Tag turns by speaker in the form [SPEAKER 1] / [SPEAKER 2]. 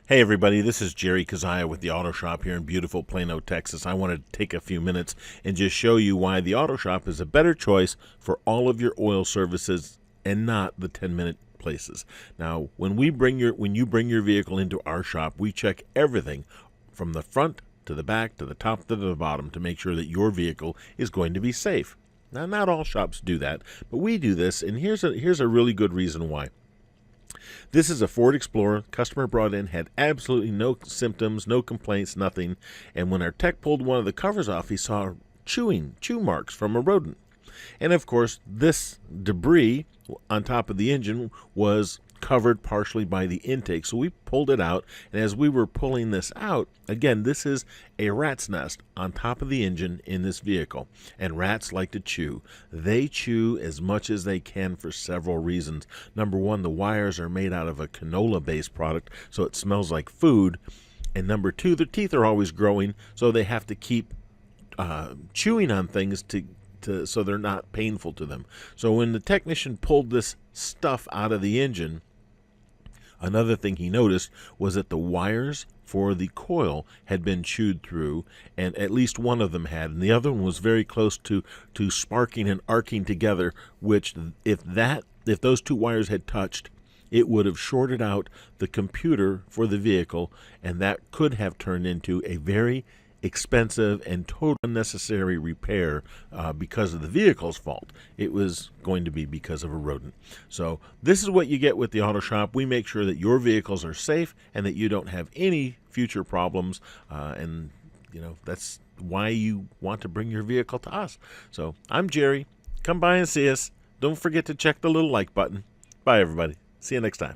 [SPEAKER 1] Hey everybody, this is Jerry Kezhaya with the Auto Shop here in beautiful Plano, Texas. I want to take a few minutes and just show you why the Auto Shop is a better choice for all of your oil services and not the 10-minute places. Now, when you bring your vehicle into our shop, we check everything from the front to the back to the top to the bottom to make sure that your vehicle is going to be safe. Now, not all shops do that, but we do this, and here's a really good reason why. This is a Ford Explorer. Customer brought in, had absolutely no symptoms, no complaints, nothing. And when our tech pulled one of the covers off, he saw chew marks from a rodent. And of course, this debris on top of the engine was covered partially by the intake. So we pulled it out, and as we were pulling this out, again, this is a rat's nest on top of the engine in this vehicle, and rats like to chew. They chew as much as they can for several reasons. Number one, the wires are made out of a canola-based product, so it smells like food. And number two, their teeth are always growing, so they have to keep chewing on things so they're not painful to them. So when the technician pulled this stuff out of the engine, another thing he noticed was that the wires for the coil had been chewed through, and at least one of them had, and the other one was very close to sparking and arcing together, which if those two wires had touched, it would have shorted out the computer for the vehicle, and that could have turned into a very expensive and totally unnecessary repair because of the vehicle's fault. It was going to be because of a rodent. So this is what you get with the Auto Shop. We make sure that your vehicles are safe and that you don't have any future problems, and that's why you want to bring your vehicle to us. So I'm Jerry. Come by and see us. Don't forget to check the little like button. Bye everybody. See you next time.